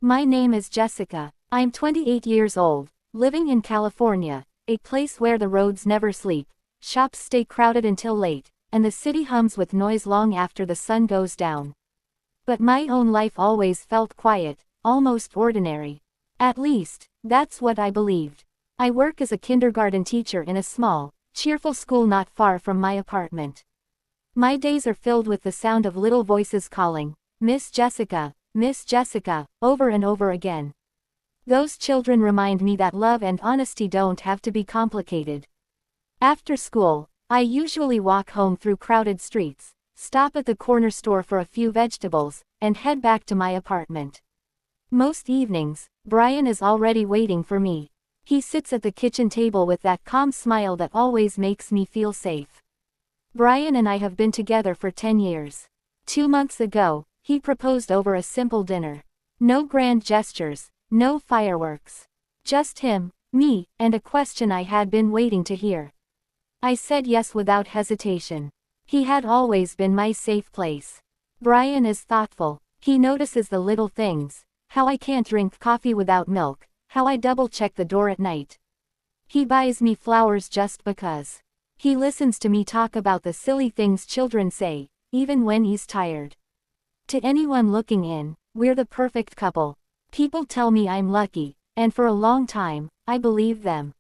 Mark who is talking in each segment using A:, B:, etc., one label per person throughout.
A: My name is Jessica. I'm 28 years old, living in California, a place where the roads never sleep, shops stay crowded until late, and the city hums with noise long after the sun goes down. But my own life always felt quiet, almost ordinary. At least, that's what I believed. I work as a kindergarten teacher in a small, cheerful school not far from my apartment. My days are filled with the sound of little voices calling, Miss Jessica, over and over again. Those children remind me that love and honesty don't have to be complicated. After school, I usually walk home through crowded streets, stop at the corner store for a few vegetables, and head back to my apartment. Most evenings, Brian is already waiting for me. He sits at the kitchen table with that calm smile that always makes me feel safe. Brian and I have been together for 10 years. 2 months ago, he proposed over a simple dinner. No grand gestures, no fireworks. Just him, me, and a question I had been waiting to hear. I said yes without hesitation. He had always been my safe place. Brian is thoughtful. He notices the little things. How I can't drink coffee without milk. How I double-check the door at night. He buys me flowers just because. He listens to me talk about the silly things children say, even when he's tired. To anyone looking in, we're the perfect couple. People tell me I'm lucky, and for a long time, I believed them.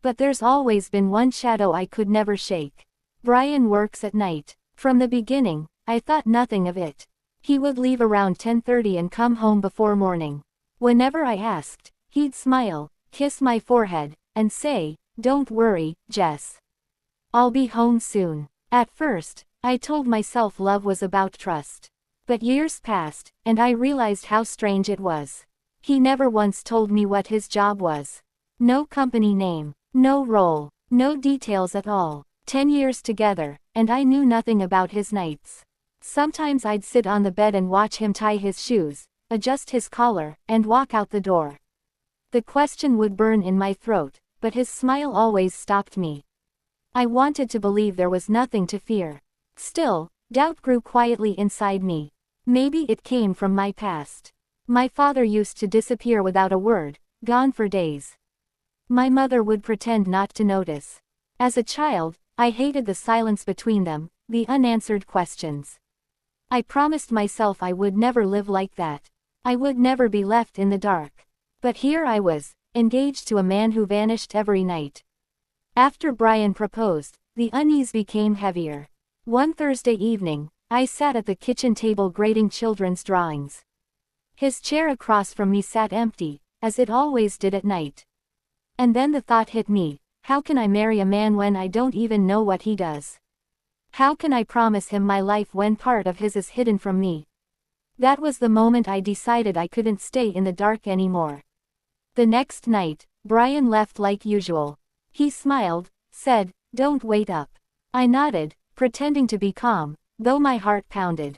A: But there's always been one shadow I could never shake. Brian works at night. From the beginning, I thought nothing of it. He would leave around 10:30 and come home before morning. Whenever I asked, he'd smile, kiss my forehead, and say, "Don't worry, Jess. I'll be home soon." At first, I told myself love was about trust. But years passed, and I realized how strange it was. He never once told me what his job was. No company name, no role, no details at all. 10 years together, and I knew nothing about his nights. Sometimes I'd sit on the bed and watch him tie his shoes, adjust his collar, and walk out the door. The question would burn in my throat, but his smile always stopped me. I wanted to believe there was nothing to fear. Still, doubt grew quietly inside me. Maybe it came from my past. My father used to disappear without a word, gone for days. My mother would pretend not to notice. As a child, I hated the silence between them, the unanswered questions. I promised myself I would never live like that. I would never be left in the dark. But here I was, engaged to a man who vanished every night. After Brian proposed, the unease became heavier. One Thursday evening, I sat at the kitchen table grading children's drawings. His chair across from me sat empty, as it always did at night. And then the thought hit me, how can I marry a man when I don't even know what he does? How can I promise him my life when part of his is hidden from me? That was the moment I decided I couldn't stay in the dark anymore. The next night, Brian left like usual. He smiled, said, "Don't wait up." I nodded, pretending to be calm, though my heart pounded.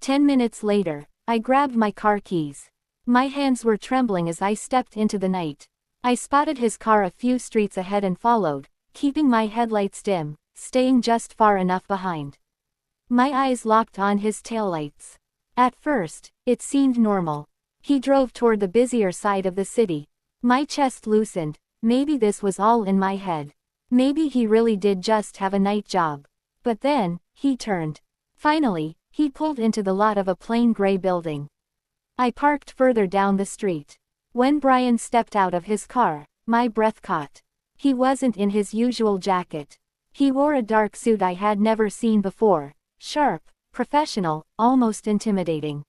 A: 10 minutes later, I grabbed my car keys. My hands were trembling as I stepped into the night. I spotted his car a few streets ahead and followed, keeping my headlights dim, staying just far enough behind. My eyes locked on his taillights. At first, it seemed normal. He drove toward the busier side of the city. My chest loosened. Maybe this was all in my head. Maybe he really did just have a night job. But then, he turned. Finally, he pulled into the lot of a plain gray building. I parked further down the street. When Brian stepped out of his car, my breath caught. He wasn't in his usual jacket. He wore a dark suit I had never seen before, sharp, professional, almost intimidating.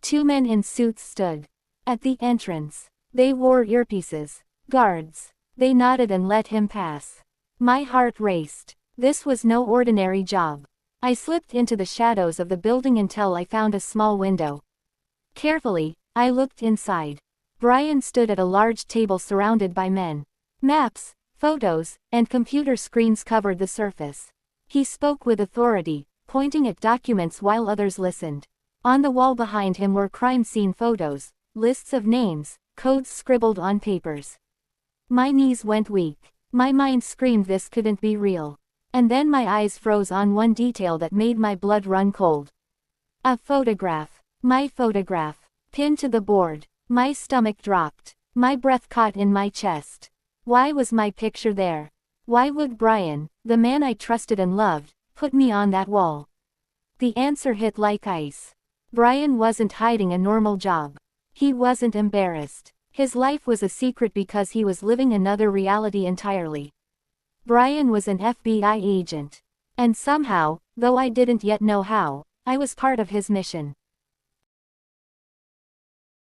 A: 2 men in suits stood at the entrance. They wore earpieces. Guards. They nodded and let him pass. My heart raced. This was no ordinary job. I slipped into the shadows of the building until I found a small window. Carefully, I looked inside. Brian stood at a large table surrounded by men. Maps, photos, and computer screens covered the surface. He spoke with authority, pointing at documents while others listened. On the wall behind him were crime scene photos, lists of names, codes scribbled on papers. My knees went weak. My mind screamed this couldn't be real. And then my eyes froze on one detail that made my blood run cold. A photograph. My photograph. Pinned to the board. My stomach dropped. My breath caught in my chest. Why was my picture there? Why would Brian, the man I trusted and loved, put me on that wall? The answer hit like ice. Brian wasn't hiding a normal job. He wasn't embarrassed. His life was a secret because he was living another reality entirely. Brian was an FBI agent. And somehow, though I didn't yet know how, I was part of his mission.